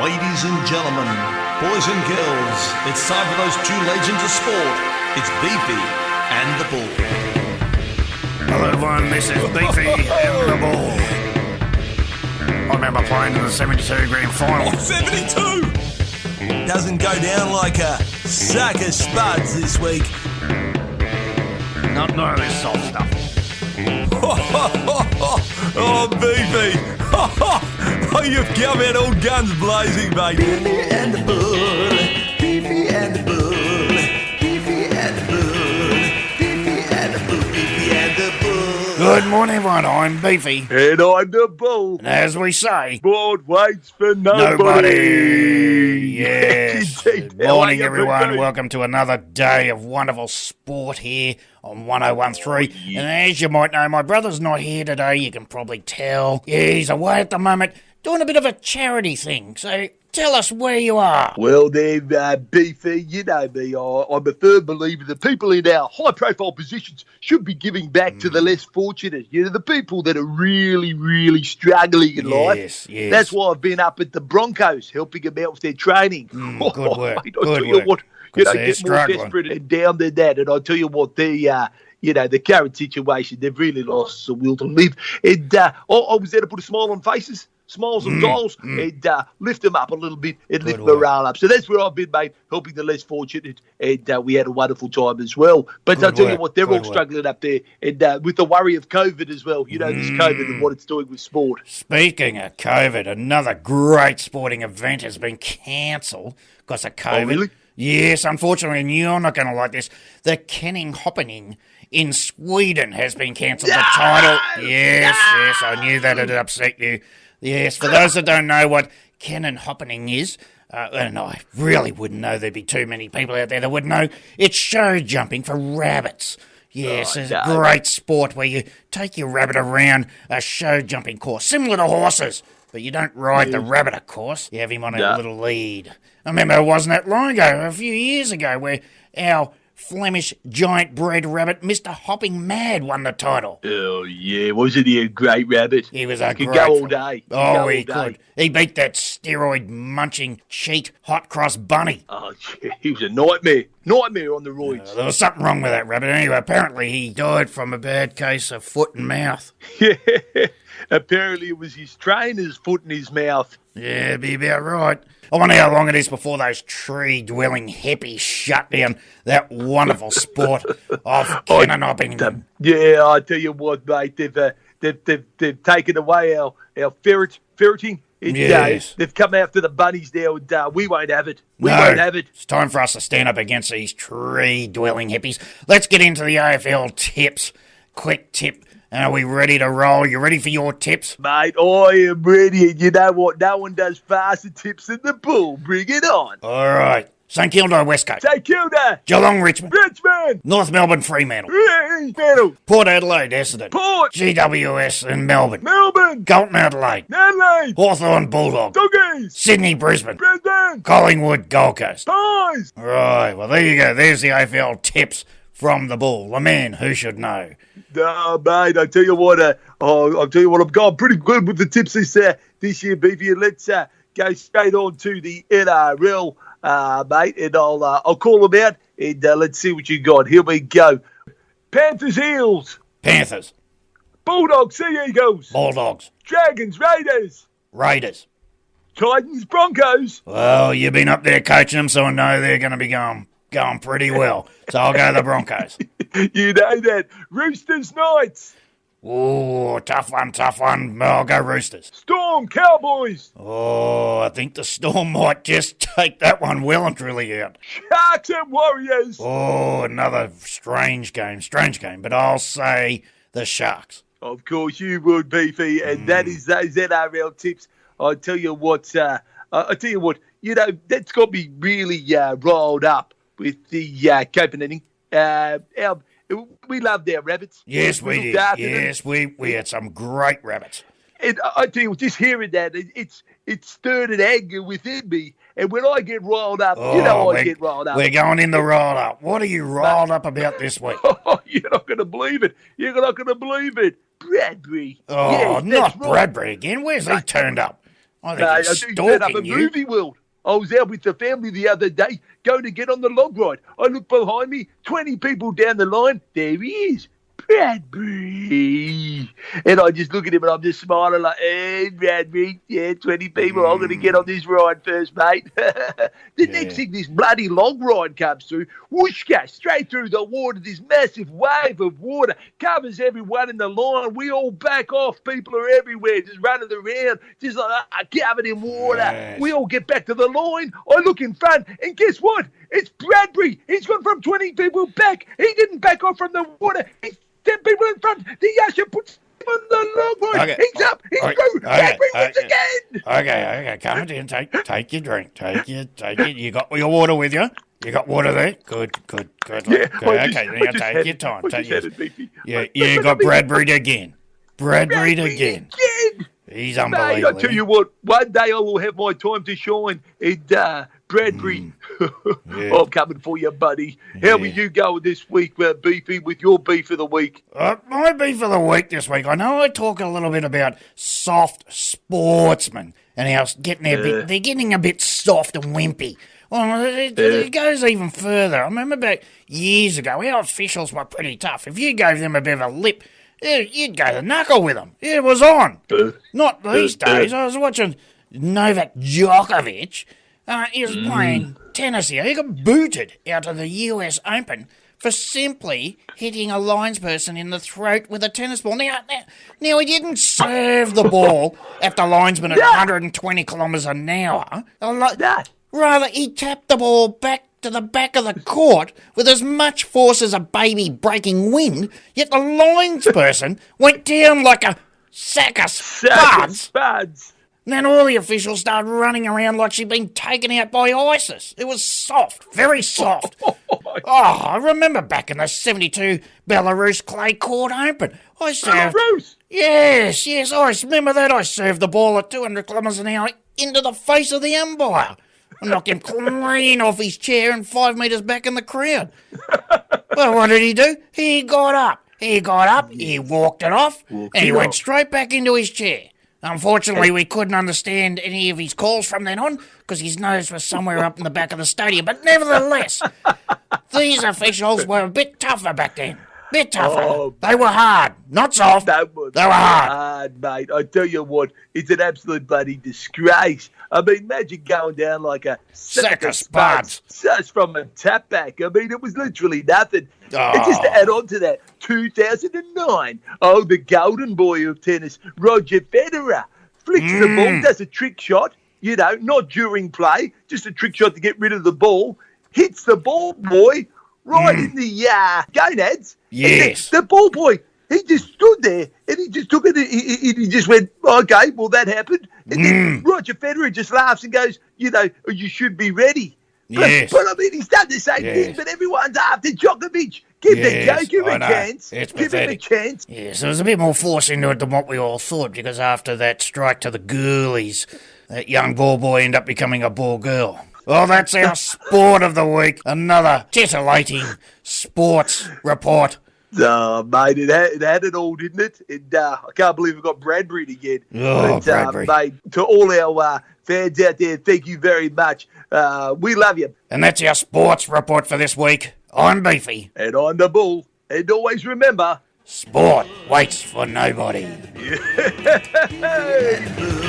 Ladies and gentlemen, boys and girls, it's time for those two legends of sport. It's Beefy and the Bull. Hello everyone, this is Beefy and the Bull. I remember playing in the 72 grand final. 72! Doesn't go down like a sack of spuds this week. None of this soft stuff. Oh, Beefy! Oh, you've come out all guns blazing, mate. Beefy and the Bull. Beefy and the Bull. Beefy and the Bull. Beefy and the Bull. Beefy and the Bull. Good morning everyone, I'm Beefy. And I'm the Bull. And as we say, Sport waits for nobody. Yes. Indeed. Good How morning are you, everyone, Beefy? welcome to another day of wonderful sport here on 1013. And as you might know, my brother's not here today, you can probably tell. Yeah, he's away at the moment, doing a bit of a charity thing. So tell us where you are. Well then, Beefy, you know me, I'm a firm believer that people in our high-profile positions should be giving back to the less fortunate, you know, the people that are really, really struggling in life. Yes. That's why I've been up at the Broncos, helping them out with their training. Good work, Mate, good I tell you work. what, you know, They're get more struggling. desperate and down than that, and I tell you what, the current situation, they've really lost some will to live. And I was there to put a smile on faces. Smiles and dials, and lift them up a little bit and lift work. morale up. So that's where I've been, mate, helping the less fortunate, and we had a wonderful time as well. But Good I'll tell you work, what, they're good all work. struggling up there, and with the worry of COVID as well. You know, this COVID and what it's doing with sport. Speaking of COVID, another great sporting event has been cancelled because of COVID. Oh, really? Yes, unfortunately, and you're not going to like this. The Kenning Hoppening in Sweden has been cancelled. The title, yes, I knew that it'd upset you. Yes, for those that don't know what Kenning Hoppening is, and I really wouldn't know, there'd be too many people out there that would know, it's show jumping for rabbits. Yes, it's a great sport where you take your rabbit around a show jumping course, similar to horses, but you don't ride the rabbit, of course. You have him on a little lead. I remember it wasn't that long ago, a few years ago, where our Flemish giant bred rabbit, Mr. Hopping Mad, won the title. Oh, yeah. Wasn't he a great rabbit? He was a He great could go all one. day. Oh, he could. He beat that steroid-munching, cheat, hot-cross bunny. Oh, gee, he was a nightmare. Nightmare on the roids. There was something wrong with that rabbit. Anyway, apparently he died from a bad case of foot and mouth. Yeah. Apparently it was his trainer's foot in his mouth. Yeah, be about right. I wonder how long it is before those tree-dwelling hippies shut down that wonderful sport of cannon hopping. Yeah, I tell you what, mate, they've taken away our ferreting. Yes. They've come after the bunnies now, and we won't have it. We No, won't have it. It's time for us to stand up against these tree-dwelling hippies. Let's get into the AFL tips. Quick tip. Are we ready to roll? You ready for your tips? Mate, I am ready, and you know what? No one does faster tips than the Bull. Bring it on. All right. St Kilda, West Coast. St Kilda, Geelong, Richmond. Richmond, North Melbourne, Fremantle. Fremantle, Port Adelaide, Essendon. Port, GWS in Melbourne. Melbourne, Carlton, Adelaide. Adelaide, Hawthorn, Bulldog. Doggies, Sydney, Brisbane. Brisbane, Collingwood, Gold Coast. Pies. Right, well, there you go. There's the AFL tips from the Bull. The man who should know. No, mate, I tell you what, I'm going pretty good with the tips this year, Beefy. And let's go straight on to the NRL, mate, and I'll call them out, and let's see what you got. Here we go. Panthers, Eels, Panthers. Bulldogs, Sea Eagles, Bulldogs. Dragons, Raiders, Raiders. Titans, Broncos, Well, you've been up there coaching them, so I know they're going to be going pretty well. So I'll go the Broncos. you know that, Roosters, Knights, Ooh, tough one. I'll go Roosters. Storm, Cowboys, Oh, I think the Storm might just take that one well and truly out. Sharks and Warriors. Oh, another strange game, but I'll say the Sharks. Of course you would, Beefy, and that is those NRL tips. I tell you what, you know, that's got me really riled up with the Copenhagen. We loved our rabbits. Yes, we looked did. after them. Yes, we had some great rabbits. And I tell you, just hearing that, it stirred an anger within me. And when I get riled up, I get riled up. We're going in the riled up. What are you riled up about this week? Oh, you're not going to believe it. You're not going to believe it. Bradbury. Oh, Yes, not that's right. Bradbury again. Where's he turned up? I Mate, I think do he's turn up stalking at you. Movie World. I was out with the family the other day, going to get on the log ride. I look behind me, 20 people down the line. There he is, Bradbury. And I just look at him and I'm just smiling like, hey, Bradbury, yeah, 20 people. I'm going to get on this ride first, mate. The next thing, this bloody log ride comes through, whooshka, straight through the water. This massive wave of water covers everyone in the line. We all back off. People are everywhere, just running around, just like covered in water. Yes. We all get back to the line. I look in front, and guess what? It's Bradbury. He's gone from 20 people back. He didn't back off from the water. He's 10 people in front. The usher puts him on the log ride. Okay. He's up. He's through. Bradbury wins again. Okay, calm down. Take your drink. Take it. You got your water with you? You got water there? Good. Yeah, Okay, now take your time. Yeah, You got Bradbury again. Bradbury again. He's Mate, unbelievable. I tell you what, one day I will have my time to shine. And Bradbury, I'm coming for you, buddy. How are you going this week, Beefy, with your beef of the week? My beef of the week this week. I know I talk a little bit about soft sportsmen and how they're getting a bit soft and wimpy. Well, it goes even further. I remember back years ago, our officials were pretty tough. If you gave them a bit of a lip, you'd go to knuckle with them. It was on. Not these days. I was watching Novak Djokovic. He was playing tennis here. He got booted out of the US Open for simply hitting a linesperson in the throat with a tennis ball. Now he didn't serve the ball at the linesman at 120 kilometres an hour. Rather, he tapped the ball back to the back of the court with as much force as a baby breaking wind, yet the linesperson went down like a sack of spuds. And then all the officials started running around like she'd been taken out by ISIS. It was soft, very soft. I remember back in the 72 Belarus Clay Court Open. I served... Belarus? Yes, I remember that. I served the ball at 200 kilometres an hour into the face of the umpire. I knocked him clean off his chair and 5 metres back in the crowd. Well, what did he do? He got up, he walked it off, and he went straight back into his chair. Unfortunately, we couldn't understand any of his calls from then on because his nose was somewhere up in the back of the stadium. But nevertheless, these officials were a bit tougher back then. Bit tougher. They were hard, not soft. They were hard. Mate. I tell you what, it's an absolute bloody disgrace. I mean, imagine going down like a sack of spuds just from a tap back. I mean, it was literally nothing. And just to add on to that, 2009, the golden boy of tennis, Roger Federer, flicks the ball, does a trick shot, not during play, just a trick shot to get rid of the ball, hits the ball boy right in the gonads. Yes. The ball boy, he just stood there and he just took it. He just went, okay, well, that happened. And then Roger Federer just laughs and goes, you should be ready. Yes. But I mean, he's done the same thing, but everyone's after Djokovic. Give him a chance. It's Give him a pathetic. chance. Yes, there was a bit more force into it than what we all thought, because after that strike to the girlies, that young ball boy ended up becoming a ball girl. Well, that's our sport of the week. Another titillating sports report. Mate, it had it all, didn't it? And I can't believe we got Bradbury again. Bradbury. Mate, to all our fans out there, thank you very much. We love you. And that's our sports report for this week. I'm Beefy. And I'm the Bull. And always remember, Sport waits for nobody. Hey.